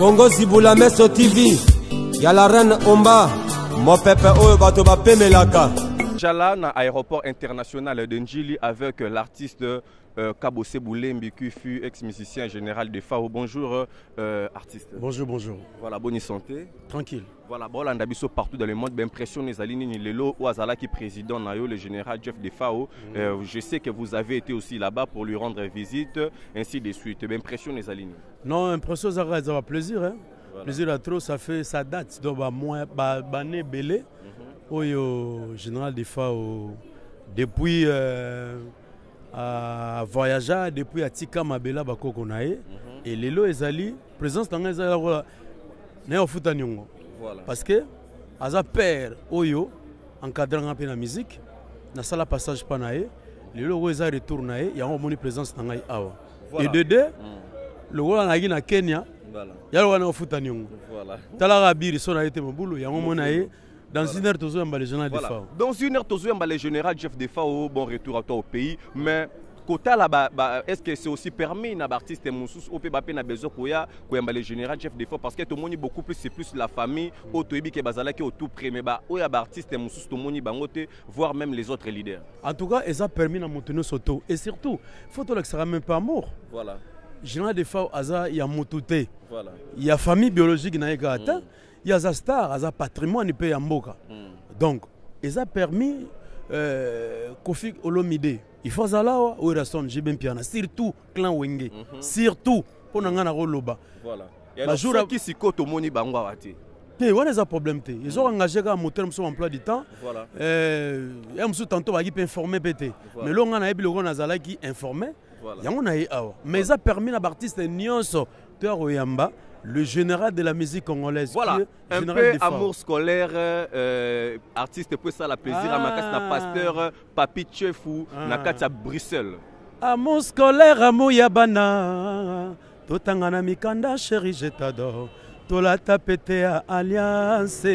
Bongo Zibula Meso TV. Y'a la reine Omba. Mon pépé oyo bato ba pemelaka. Jala na aéroport international de Njili avec l'artiste Kabose Boulembi qui fut ex-musicien général de FAO. Bonjour artiste. Bonjour, bonjour. Voilà, bonne santé. Tranquille. Voilà, bon, l'andabiso partout dans le monde, l'impression des alignes Lelo ou Azala qui président Nayo, le général Jeff de FAO. Je sais que vous avez été aussi là-bas pour lui rendre visite, ainsi de suite. L'impression des alignes. Non, impression ça va plaisir. Hein? Voilà. Plaisir à trop, ça date. Donc, bané belé. Au général de FAO depuis voyager depuis Atika Mabela Bako Nae et Lelo Ezali présence dans Ezali na ofuta nyongo parce que aza père oyo encadrant un peu la musique na sala passage pa nae Lelo Ezali retour nae ya on moni présence dans ngai awa et de deux le roi na na Kenya ya le na ofuta nyongo tala rabiri so na été mobulu ya on monae. Dans une heure, tu as le général de FAO. Dans une heure, tu as le général Jeff de FAO. Bon retour à toi au pays. Mais, est-ce que c'est aussi permis à l'artiste Moussous au Pébapé n'a besoin de le général Jeff de FAO? Parce que tout le monde est beaucoup plus, c'est plus la famille, au Toébi qui est basala qui est au tout près. Mais, où y a l'artiste Moussous, tout le monde est bangoté, voire même les autres leaders. En tout cas, ils ont permis de monter nos autos. Et surtout, il faut que ça ne sera même pas mort. Voilà. Général de FAO, il y a mototé. Voilà. Il y a famille biologique qui n'a pas été. Il y a des stars, des patrimoine pays en Mboka. Donc, ils ont permis Kofi Olomide. Il faut aller où il reste Jibem Piana, surtout clan Wenge, surtout pour nous gagner Roloba. Voilà. Et alors, ceux qui s'y côtent au Moni Bangwa Wati. Il y a des problèmes. Ils ont engagé un moteur sur emploi du temps. Voilà. Et ils ont tantôt informé PT. Mais là, on a eu le Nazala qui informé. Mais ils ont permis à l'artiste Nyonso de Royamba. Le général de la musique congolaise. Voilà, un peu amour scolaire, artiste pour ça la plaisir à Makasta Pasteur, Papi Chefou, Nakata Bruxelles. Amour scolaire, amour yabana, Totangana Mikanda, chérie, je t'adore. Tola tapete à alliance,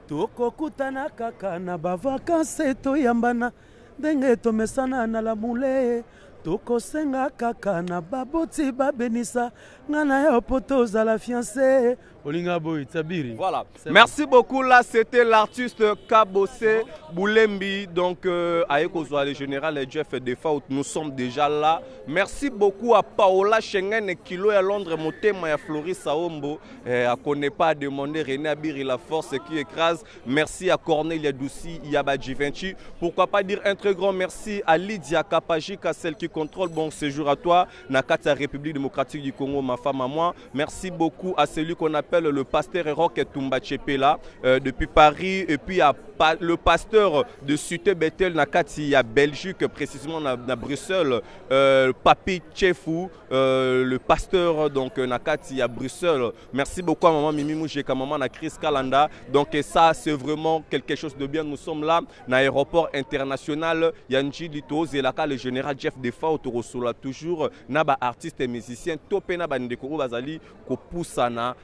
Toko kutana kaka na ba vacances, to yambana, Denge to mesana na la moule. Toko senga kaka na baboti babenisa ngana ya poto za la fiancée Olinga Boy Tabiri. Voilà. Merci beaucoup. Là, c'était l'artiste Kabose Boulembi. Donc, Ayekozwa, le général Jeff de FAO. Nous sommes déjà là. Merci beaucoup à Paola Schengen et Kilo à Londres, Motema et Floris Saombo. À connaît pas demander René Abiri la force qui écrase. Merci à Cornelia Doussi, Yaba Givenchy. Pourquoi pas dire un très grand merci à Lydia Kapajika, celle qui contrôle bon séjour à toi. Nakata République démocratique du Congo, ma femme à moi. Merci beaucoup à celui qu'on appelle le pasteur Roque Tumba Chepela depuis Paris, et puis le pasteur de Sute Bethel Nakati à Belgique, précisément à Bruxelles, Papi Chefou, le pasteur donc Nakati à Bruxelles. Merci beaucoup à maman Mimi Moujeka, maman à Chris Kalanda. Donc ça c'est vraiment quelque chose de bien. Nous sommes là dans l'aéroport international Yanji Lito Zelaka, le général Jeff de FAO Torosola, toujours naba artiste et musicien Topena Bandekoro Bazali Kopusana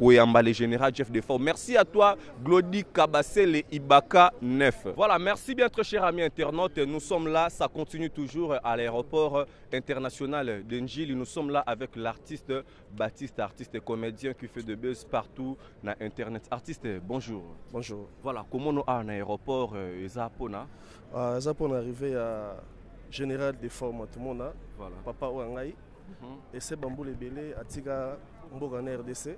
le général Jeff de FAO. Merci à toi, Glody Kabassel et Ibaka 9. Voilà, merci bien, très chers amis internautes. Nous sommes là, ça continue toujours à l'aéroport international de Njili. Nous sommes là avec l'artiste Baptiste, artiste et comédien qui fait de buzz partout dans Internet. Artiste, bonjour. Bonjour. Voilà, comment nous avons un aéroport Zapona? Zapona arrivé à général de FAO, tout le monde. Voilà. Papa Ouangaï. Et c'est Bambou les Bélé, Atiga Mbogana RDC.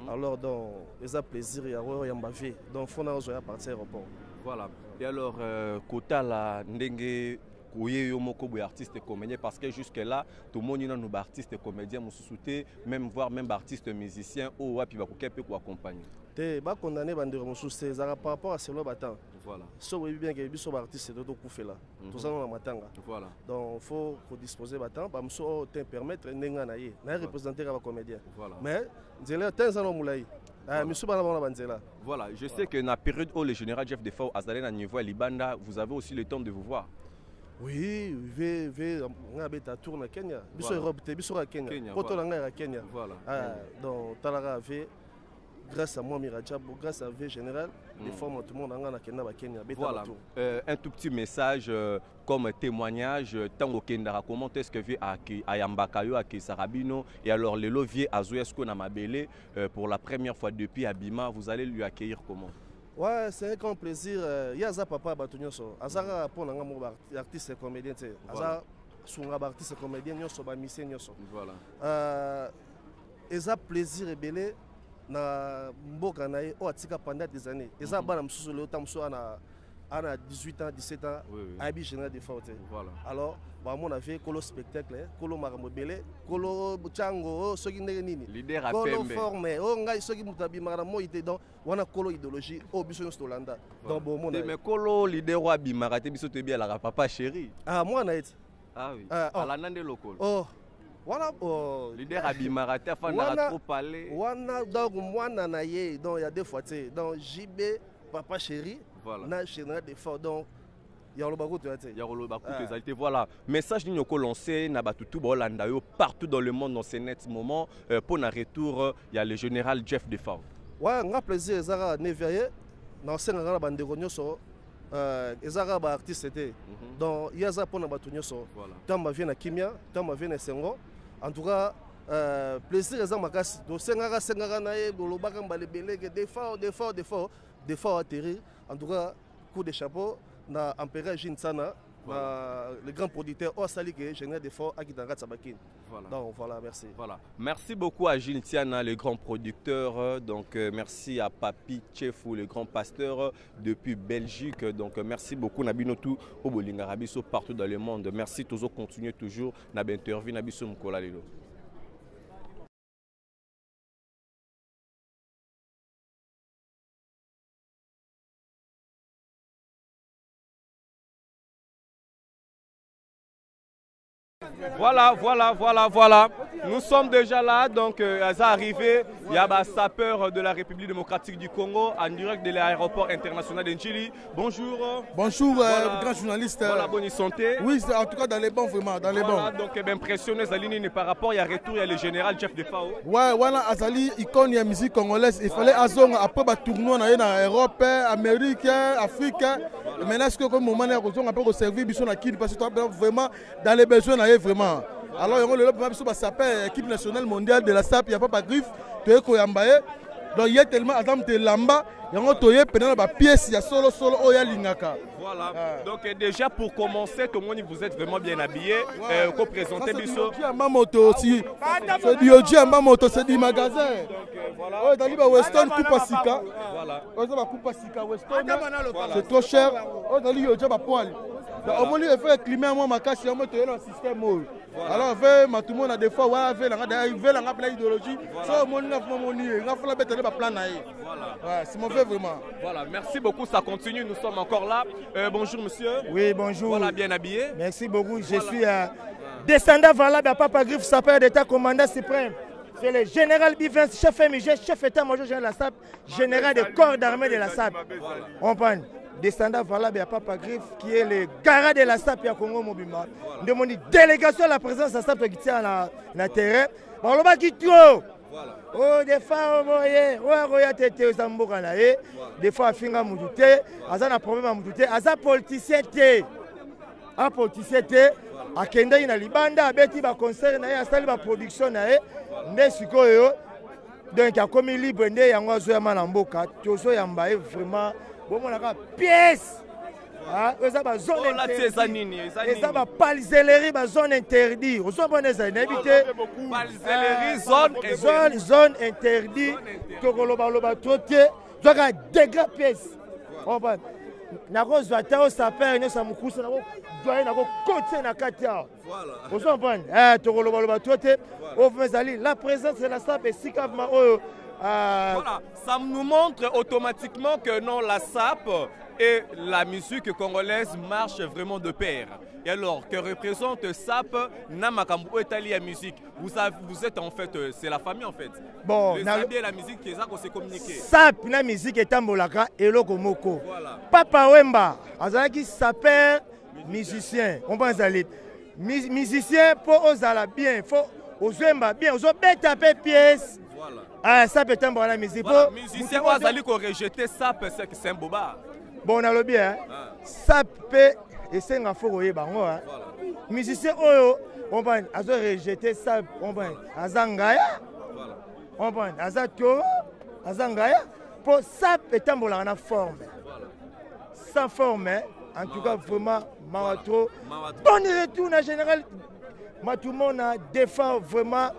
Alors, donc, ils ont plaisir à Yambavé. Donc, il faut partir à l'aéroport. Voilà. Et alors, Kota la Ndenge, artiste et comédien, parce que jusque-là, tout le monde est artiste et comédien, même voire même artiste musicien, ou puis va accompagner. Te ba condamné bande remoussousé par rapport à cela battant. Voilà. So oui bien que biso artiste de tout fait là. Tout ça dans matanga. Voilà. Donc faut disposer battant ba mso te permettre ndenga na ye. Na représenter la comédien. Voilà. Mais nzela tenza no mulai. Ah monsieur bana bana banzela. Voilà, je sais que dans la période où le général Jeff de FAO azalé na niveau Libanda, vous avez aussi le temps de vous voir. Oui, on a bêta tour na Kenya. Biso Europe te biso à Kenya. Poto la nga Kenya. Voilà. Ah donc talara grâce à moi Miradjabo, grâce à V Général, des formes tout le monde en a Kenya Kenya. Voilà. Un tout petit message comme témoignage. Tant au Kenya, comment est-ce que vient à Yambakayo, à Kisarabino et alors le lovier à Zoyasko Namabele pour la première fois depuis Abima, vous allez lui accueillir comment? Ouais, c'est un grand plaisir. Il y a ça papa Batunyoso. Azara pour un artiste et comédien. Azara sur un artiste et comédien, nyoso ba mission nyoso. Voilà. Eza plaisir et belé na mboka na ye o atika pendant des années. Eza bana msusu le temps msusu ana 18 ans, 17 ans, abi général de forte. Voilà. Alors, bah mon avis kolo spectacle, kolo makambo belé, kolo chango, soki ndenge nini. Leader à kolo forme, o ngai soki mutabi makambo ite donc wana kolo idéologie o biso no stolanda. Donc bon mon avis. Mais kolo leader wa bimara te biso te bien la papa chéri. Ah moi na ite. Ah oui. À la nande local. Oh. Voilà. Leader Abimara te afana trop parler. Wana donc moi na ye donc il y a deux fois tu donc JB papa chéri. Voilà. Na général de fort donc voilà. Message nous avons lancé partout dans le monde dans ces nets moments. Pour un retour, il y a le général Jeff Defao. Ouais, un grand plaisir. Ezara Neviaye, dans ce grand bande de Gonyoso, Ezara ba artiste était. Donc il y a ça pour na batunyoso. Tant ma vient à Kimia, tant ma vient à Sengo. En tout cas, plaisir Ezara makas. Donc Sengara nae, Bolobaka mbalebele, des fois atterrir. En tout cas, coup de chapeau. Na Empereur Jinsana, le grand producteur Osali général des forts à Kidangat Sabakin. Voilà. Donc voilà, merci. Voilà. Merci beaucoup à Gilles Tiana, le grand producteur. Donc merci à Papi Tchefou, le grand pasteur depuis Belgique. Donc merci beaucoup Nabinotu au Bolinga Rabiso partout dans le monde. Merci toujours continuer toujours na interview Nabiso Mkola Lelo. Voilà. Nous sommes déjà là, donc ça arrivé. Il y a un sapeur de la République démocratique du Congo en direct de l'aéroport international d'Enchili. Bonjour. Bonjour, voilà. Grand journaliste. Voilà, bonne santé. Oui, en tout cas dans les bons, vraiment, dans les voilà, bons. Donc impressionné Zalini par rapport, il y a retour, il y a le général Jeff Defao. Ouais, voilà, Azali, icône de la musique congolaise. Il fallait Azong après le tournoi dans Europe, Amérique, Afrique. Maintenant, est-ce que comme moment on peut servir Bisson à qui parce que vraiment dans les besoins vraiment. Alors, il y a l'équipe nationale mondiale de la SAP, il n'y a pas de griffe, donc il y a tellement de lamba, il y a pendant pièce, il y a solo, il y a l'ingaka. Voilà, donc déjà pour commencer, tout le monde vous êtes vraiment bien habillé, pour présenter Bisso. C'est du Yoji en moto, c'est du magasin. Voilà. Dans le Weston, Kupasika. C'est trop cher. Dans le Yoji, au moins, il fait climat à ma casse, il y a un système. Alors, tout le monde a des fois, il veut la idéologie. C'est mauvais vraiment. Voilà, merci beaucoup, ça continue, nous sommes encore là. Bonjour monsieur. Oui, bonjour. Voilà, bien habillé. Merci beaucoup, je suis descendant valable à Papa Griffe, sapeur d'État, commandant suprême. C'est le général Bivens, chef MIG, chef état-major général de la SAP, général des corps d'armée de la SAP. On prend. Descendant valable à Papa Griffe, qui est le garant de la SAP à Congo Mobima. Nous demandons une délégation à la présence de la SAP qui tient à la terrain. On va qui tout. Oh, des fois, des fois, finga moudouté, azana problème à moudouté, aza politicien té. Un politicien té, a kenda ina libanda, beti ba concert na ye, asali ba production na ye, nde sikoyo. Donc, a comme libre nde yango zo ya manamboka, tozo yamba vraiment. Bon, on a pièce. Ils ont zone interdite. Ils ont palzellerie, zone interdite. Ils ont bonne palzellerie, zone interdite. Tokoloba trotier. Ils ont des grandes pièces. On va. Nako zwata sapeur ne samukusa nako doye nako côté na katia. Ils ont bon. Tokoloba trotier. La présence de la SAP est si calme. Voilà, ça nous montre automatiquement que non, la SAP et la musique congolaise marchent vraiment de pair. Et alors, que représente SAP, Namakambu Etali la musique. Vous êtes en fait, c'est la famille en fait. Bon, le SAP et la musique, c'est ça qu'on s'est communiqué. SAP, la musique est Tambolaka et Lokomoko. Voilà. Papa Wemba, Azalaki s'appelle musicien. On pense à l'être. Musicien pour Ozala bien, faut Ozemba bien, Ozobé taper pièce. Ah, ça peut être la musique. Voilà, musicien ou azali ko rejeter ça c'est un boba. Bon, on a le bien. Ça peut et c'est un faux bango. Musicien oyo, on va rejeter ça, on va azangaya. On va azato, azangaya. Pour ça peut être en forme. Sans forme, en tout cas vraiment Mawato. Bon retour en général. Tout le monde défend vraiment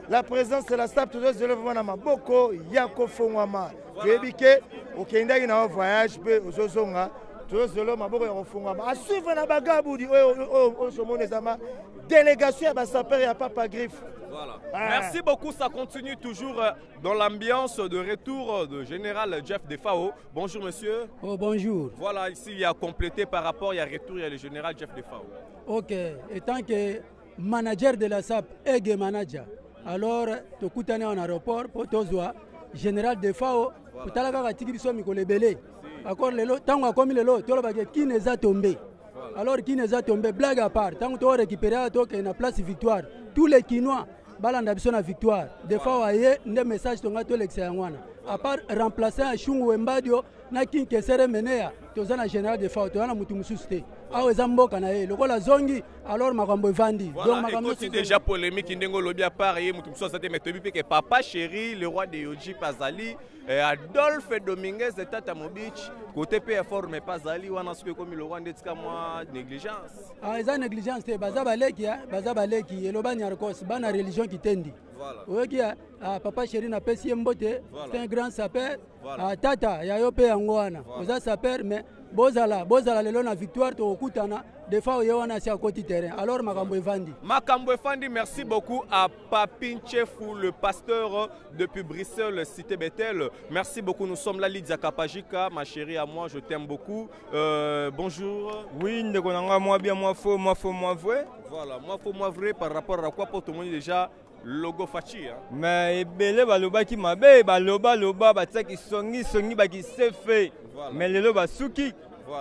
la présence de la SAP. Tout le monde a beaucoup. Yako Fongwama. Tu sais au Kenya il y a un voyage. Tout le monde a beaucoup. À suivre la bagarre, délégation à Saper et à Papa Griffe. Voilà. Merci beaucoup, ça continue toujours dans l'ambiance de retour de général Jeff Defao. Bonjour monsieur. Oh, bonjour. Voilà, ici il y a complété par rapport, il y a retour, il y a le général Jeff Defao. Ok, étant que manager de la SAP et manager, alors tu es en aéroport pour te voir général Defao, pour te la tiki biso mikolo belé. Encore lelo, tango comme lelo, tu vas qui n'est a tombé. Alors qui n'est a tombé, blague à part, tant que tu as récupéré na place victoire, tous les Kinois balanda biso na victoire. Des fois aye nde message tonga to l'excellent. À part remplacer un Chungu Mbadio na kinke sere menea, tozana général de fois to na mutu mususte. Awe zamboka na ye, lokola zongi alors makambo evandi. Voilà, donc makambo déjà polémique ndengo lobi à part ye mutu mususte te metebi pe que papa chéri le roi de Yoji Pazali Adolphe Dominguez de Tata Mobich côté PFOR mais Pazali wana ce que comme le roi ndetika moi négligence. Ah eza négligence te bazabaleki eloba nyarkos bana religion kitendi. Voilà. Oyoki papa chéri na pesi mbote, c'est un grand sapeur. Tata ya yo pe yango wana. Oza sapeur mais bozala lelo na victoire to okutana des fois yo wana si à côté terrain. Alors makambo evandi. Makambo evandi, merci beaucoup à Papin Chefou le pasteur depuis Bruxelles cité Bethel. Merci beaucoup, nous sommes là Lydia Kapajika, ma chérie à moi, je t'aime beaucoup. Bonjour. Oui, ndeko nanga moi bien moi faux, moi vrai. Voilà, moi faux, moi vrai par rapport à quoi pour tout le monde déjà logo fachi hein. Mais ebele baloba ki mabe baloba bataki songi baki se fait. Mais lelo basuki.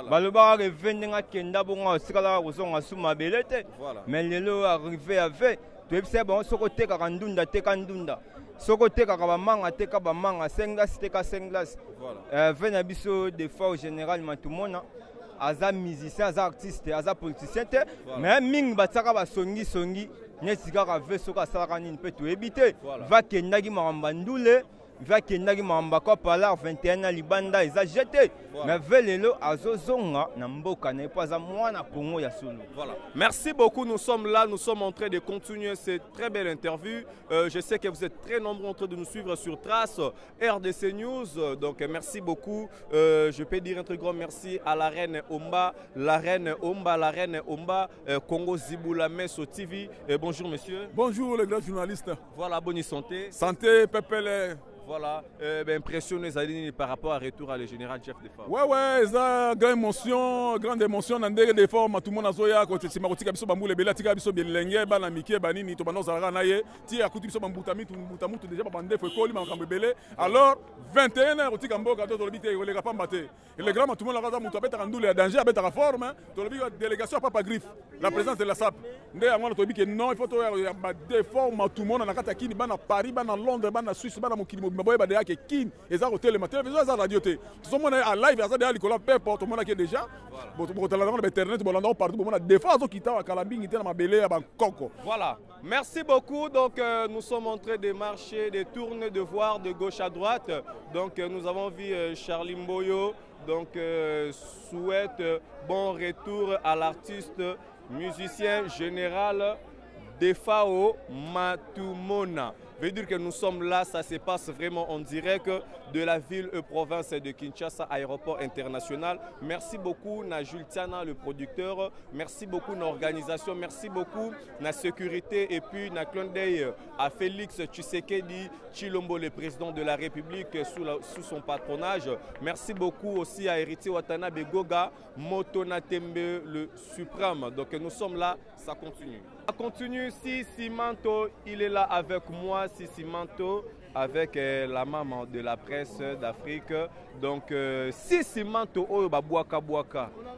Baloba revendre nga kenda bonga sikala kozonga suma belete. Mais lelo arrivé avec tu sais bon soko teka kandunda teka ndunda. Soko teka kabamanga teka bamanga senglas teka senglas. Voilà. Vena biso des fois au général matumona aza musicien, aza artiste, aza politicien te mais ming bataka ba songi nesika ka veso ka sala nini pe to ebite va kendaki maramba ndule va kendaki maramba ko pala 21 na libanda eza jeté mais velelo azozonga na mboka na pas za mwana Congo ya solo. Voilà. Merci beaucoup, nous sommes là, nous sommes en train de continuer cette très belle interview. Je sais que vous êtes très nombreux en train de nous suivre sur Trace RDC News. Donc merci beaucoup. Je peux dire un très grand merci à la reine Omba, Congo Zibula Meso TV. Bonjour monsieur. Bonjour les grands journalistes. Voilà, bonne santé. Santé, pepele. Voilà, impressionné par rapport à retour à le général Jeff Defao. Ouais, ça grande émotion, nandé des formes, tout le monde a zoya, quand tu m'as dit que tu as dit que tu as dit que tu as dit que tu as dit que tu as dit que tu alors 21 heures, tu as dit que tu as dit le grand tout le monde a dit que danger avec la forme, tu as dit que délégation Papa Griffe, la présence de la SAP. Non, il faut des formes, tout le monde a dit que Paris, Londres, Suisse, maboye ba ke kin eza hotel ma télévision eza radio te tout monde à live eza déjà likola peu importe tout monde qui est déjà bon tala dans internet bon là partout bon des fois zo kita kala bingi te na mabele ya bankoko. Voilà, merci beaucoup. Donc nous sommes en train de marcher, de tourner, de voir de gauche à droite. Donc nous avons vu Charlie Mboyo donc souhaite bon retour à l'artiste musicien général Defao Matumona. Veut dire que nous sommes là, ça se passe vraiment en direct de la ville et province de Kinshasa, aéroport international. Merci beaucoup na Jultiana, le producteur. Merci beaucoup na organisation. Merci beaucoup na sécurité et puis na clin d'œil à Félix Tshisekedi Tshilombo, le président de la République sous son patronage. Merci beaucoup aussi à Héritier Watanabe Goga, Motona Tembe, le suprême. Donc nous sommes là, ça continue. Ça continue, si Simanto, il est là avec moi. Sissi Manto avec la maman de la presse d'Afrique. Donc Sissi Manto oyo ba boaka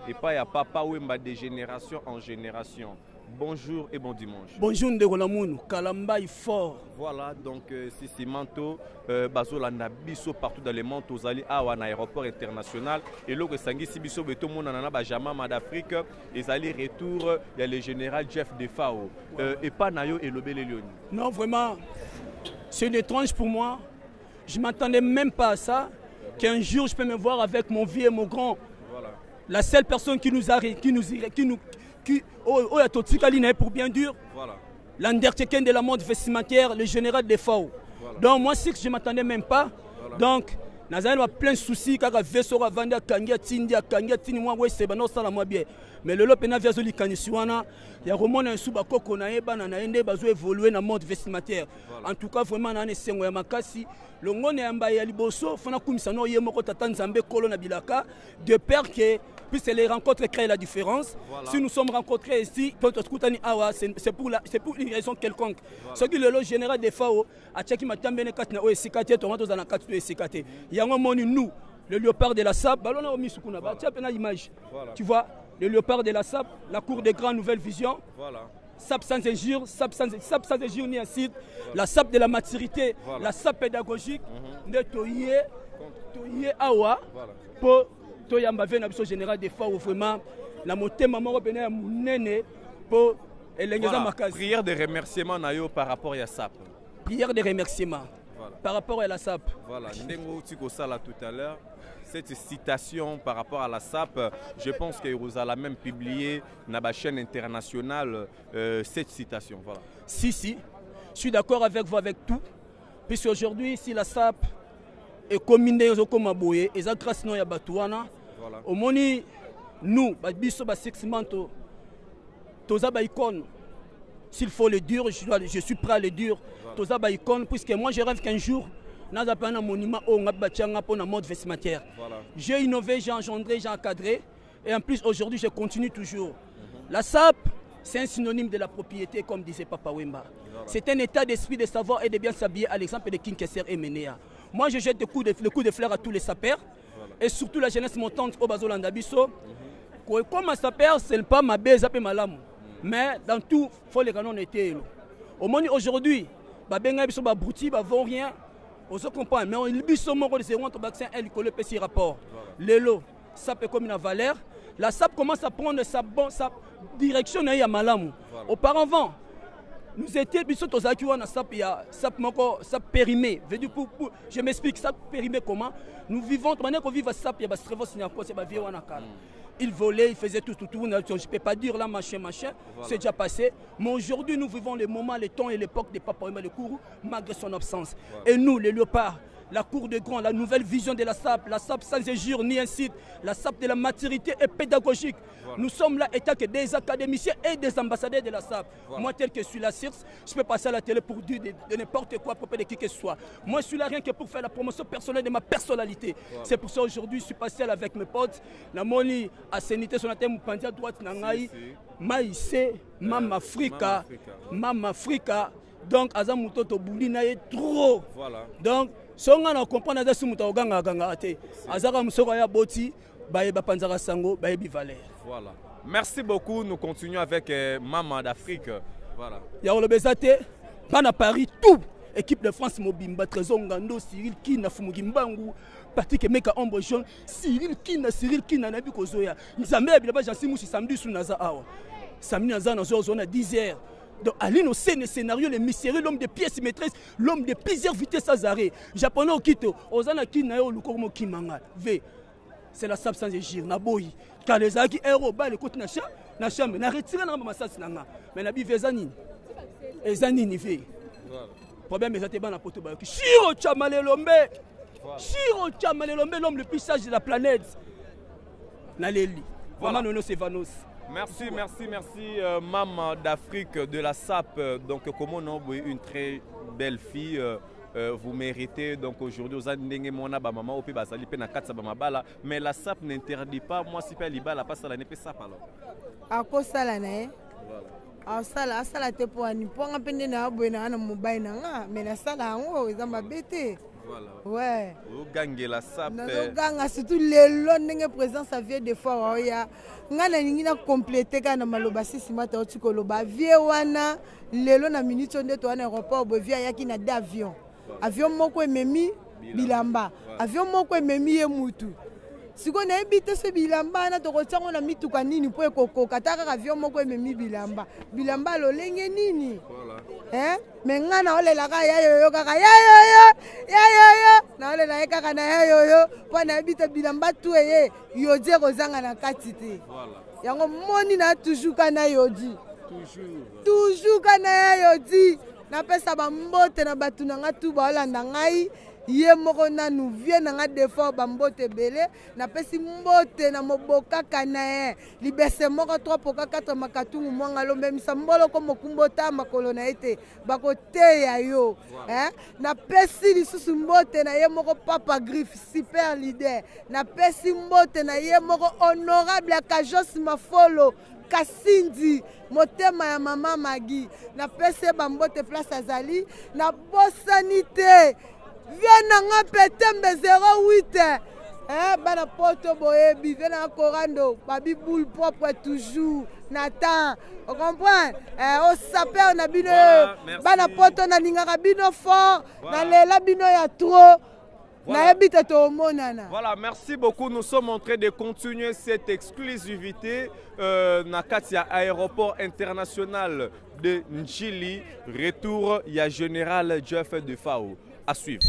et pas ya papa ou de génération en génération. bonjour et bon dimanche. Bonjour Ndegolamoun, Kalamba est fort. Voilà, donc si Manto, Bazolanda Bisso partout dans les mondes, aux alliés à un aéroport international. Et là, Sangi Sibiso, tout le monde en a Bajama d'Afrique. Et allés retour, il y a le général Jeff Defao. Et pas Nayo et Lobé Léoni. Non, vraiment, c'est étrange pour moi. Je ne m'attendais même pas à ça. Qu'un jour, je peux me voir avec mon vieux et mon grand. Voilà. La seule personne qui nous a pour bien dire, voilà. L'undertaker de la mode vestimentaire, le général Defao. Voilà. Donc moi, c'est que je ne m'attendais même pas. Voilà. Donc, nous avons plein de soucis, car vaisseau a vendu à Kangia, Tindi, moi, oui, c'est bon, ça la moi bien. Mais le lopena viazoli kanisuana, il y a vraiment un soubako qu'on a évolué dans le mode vestimentaire. En tout cas, vraiment, on a un makasi. Le monde est en bas, il y a liboso, il faut que yemoko tatan zambe kolona bilaka, de peur que puisse les rencontres créent la différence. Voilà. Si nous sommes rencontrés ici, c'est pour une raison quelconque. Ce qui est le général des FAO, à Tchèque Matambene Katna Oesikate, Toronto dans la Katna Oesikate. Il y a un moment nous, le léopard de la SAP, ballon a omis Sukuna, tu as une image. Tu vois, le léopard de la SAP, la cour des grandes nouvelles visions. Voilà. SAP sans injure, SAP sans injure ni acide, la SAP de la maturité, voilà. La SAP pédagogique, de Toye Awa, pour Toyamba Venabiso général des FAO, vraiment, la montée maman revenait à mon nene pour Elengeza Makazi. Prière de remerciement Nayo par rapport à SAP. Prière de remerciement par rapport à la SAP. Voilà, Ndengo Tiko Sala tout à l'heure. Cette citation par rapport à la SAP, je pense que vous allez même publier dans la chaîne internationale cette citation. Voilà. Si, je suis d'accord avec vous avec tout. Puisque aujourd'hui, si la SAP est combinée comme Aboye, et ça grâce à Batouana, au moni, nous, Biso Basexmanto, Toza Baïkon, s'il faut le dire, je suis prêt à le dire, Toza Baïkon, puisque moi je rêve qu'un jour, nous avons un monument au mode vestimentaire. J'ai innové, j'ai engendré, j'ai encadré. Et en plus, aujourd'hui, je continue toujours. La SAP, c'est un synonyme de la propriété, comme disait Papa Wemba. C'est un état d'esprit de savoir et de bien s'habiller, à l'exemple de King Kesser et Menea. Moi, je jette le coup de fleurs à tous les sapeurs. Et surtout la jeunesse montante au Bazolanda Bisso. Comme un sapeur, ce n'est pas ma baise, c'est ma lame. Mais dans tout, il faut les canons étaient. Au moins, aujourd'hui, Babenga Bisso, Babrouti, Bavon rien. On se comprend, mais il y a un petit rapport. L'élo, ça peut comme une valeur. La SAP commence à prendre sa direction à Malamou. Auparavant, nous étions aux Akiwana SAP périmé. Je m'explique, SAP périmé comment. Nous vivons, de manière qu'on vive à SAP, il y a des il volait, il faisait tout. Je ne peux pas dire là, machin. C'est déjà passé. Mais aujourd'hui, nous vivons les moments, les temps et l'époque des Papa Wemba de Kourou, malgré son absence. Et nous, les léopards, la cour de grand, la nouvelle vision de la SAP sans injure ni incite, la SAP de la maturité et pédagogique. Nous sommes là, étant que des académiciens et des ambassadeurs de la SAP. Moi, tel que je suis là, je peux passer à la télé pour dire de n'importe quoi à propos de qui que ce soit. Moi, je suis là rien que pour faire la promotion personnelle de ma personnalité. C'est pour ça aujourd'hui, je suis passé là avec mes potes. La Moni, Assénité, son thème, Pandi à droite, Nangaï, Maïsé, Mam Africa. Donc, Azamuto Toboulina est trop. Donc, si on comprend que c'est voilà. Merci beaucoup. Nous continuons avec Maman d'Afrique. Voilà. Il y a le Paris, tout. Équipe de France Mobimba, Trésor Ngando, Cyril Kina, Fumugimbangu, Patrick Emeka Ombojon, Cyril Kina, Nabi Kozoya. Nous avons dit samedi sous Naza Awa. Samedi Naza, nous avons 10 heures. Donc, allez nous scènes, scénario, les mystérieux, l'homme de pièces maîtresses, l'homme de plusieurs vitesses à arrêt. Japonais au Kito, Ozana Kinayo, Lukomo Kimanga. V. C'est la SAP sans égir, Naboyi. Car les Aki, héros, bas, les côtes Nacha, mais n'a retiré dans ma salle, mais n'a bivé Zanine. Et Zanine, il fait. Problème, mais c'était bon à Poto Bayoki. Shiro Chamalelombe, l'homme le plus sage de la planète. Naleli. Vraiment, nous, c'est Vanos. Merci, Maman d'Afrique de la SAP. Donc, comme on a une très belle fille, vous méritez. Donc, aujourd'hui, vous avez une maman au pays, mais la SAP n'interdit pas. Moi, si pas l'Iba, la passe à la NP SAP alors. À quoi ça la n'est? À ça, la te pour un peu de na mobile, mais la salle en haut, ils ont ma bête. Ouais. Ogangela sape. Nazoganga surtout lelo ndenge présence à vie de fois oya. Ngana ningi na compléter kana maloba sisi mata otikoloba vie wana lelo na minute onde to na aéroport bo via yaki na d'avion. Avion moko ememi bilamba. Avion moko ememi ye mutu. Siko na ebite se bilamba na to kotiango na mituka nini po ekokoka taka avion moko ememi bilamba. Bilamba lolenge nini? Mais ngana olela ka ya yo kaka ya yo na olela kaka na ya yo po na ebite bilamba tu eye yodi kozanga na kati te. Yango moni na toujours kana yodi. Toujours kana ya yodi. Na pesa ba mbote na batu na nga tu ba olanda ngai. Ye moko na nous vient na défaut bambote belé na pesi mbote na moboka kana libese moko 3 poka 4 makatungu mwanga lo même sambolo ko mokumbota makolo na ete bakote ya yo na pesi lisusu mbote na ye moko papa griffe super leader na pesi mbote na ye moko honorable Kajos Mafolo Kasindi motema ya mama Magi na pesi bambote place azali na bosanité viens na petembe 08 bana poto boyebi viens na korando babi boule propre toujours Nathan on comprend au saper na bino bana poto na ningaka bino fort na lela bino ya trop. Voilà, merci beaucoup. Nous sommes en train de continuer cette exclusivité na Katia aéroport international de Njili. Retour, il y a général Jeff de Fao. À suivre.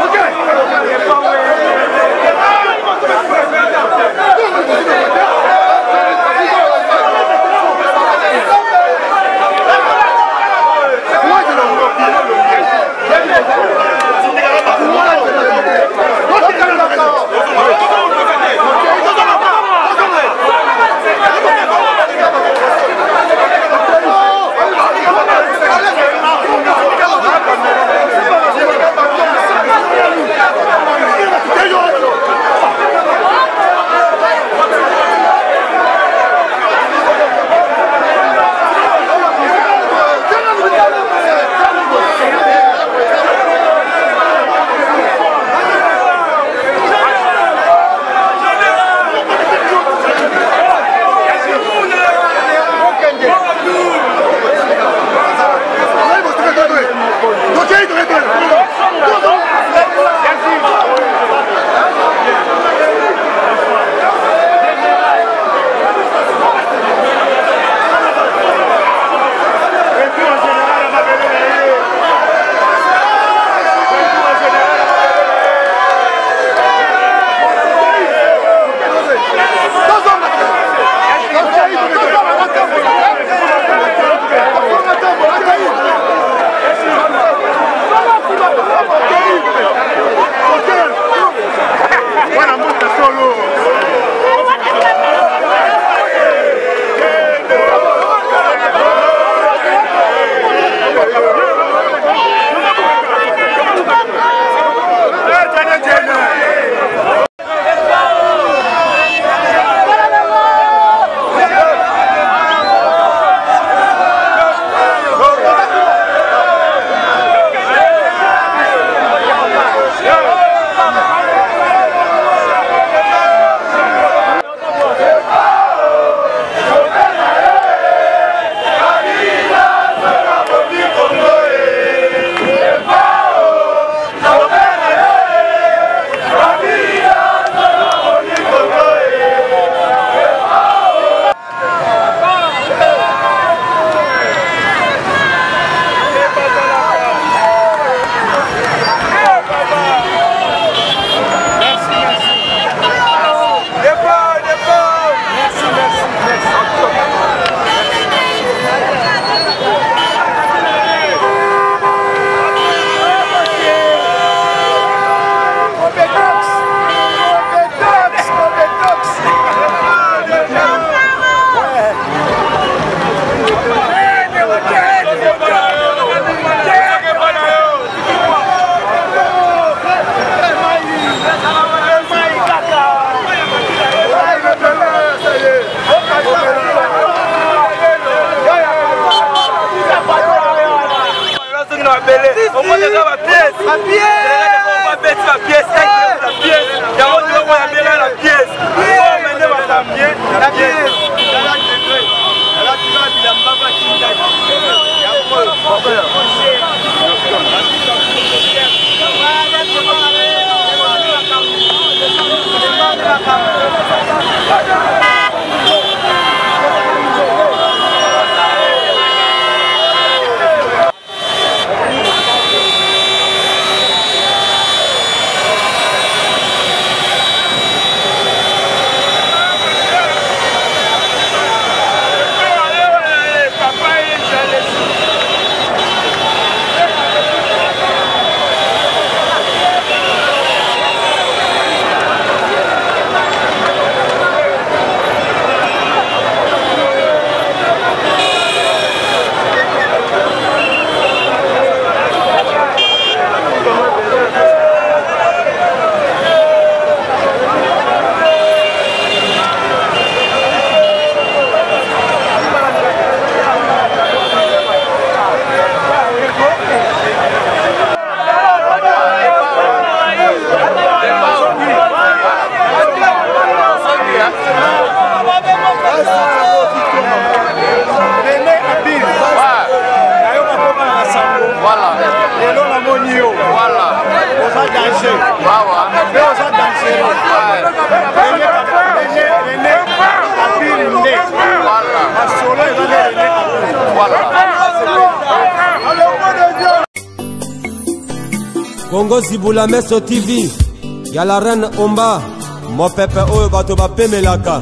Okay. Congo Zibula Meso TV. Y'a la reine Omba. Mon pépé oyo bato bapemelaka.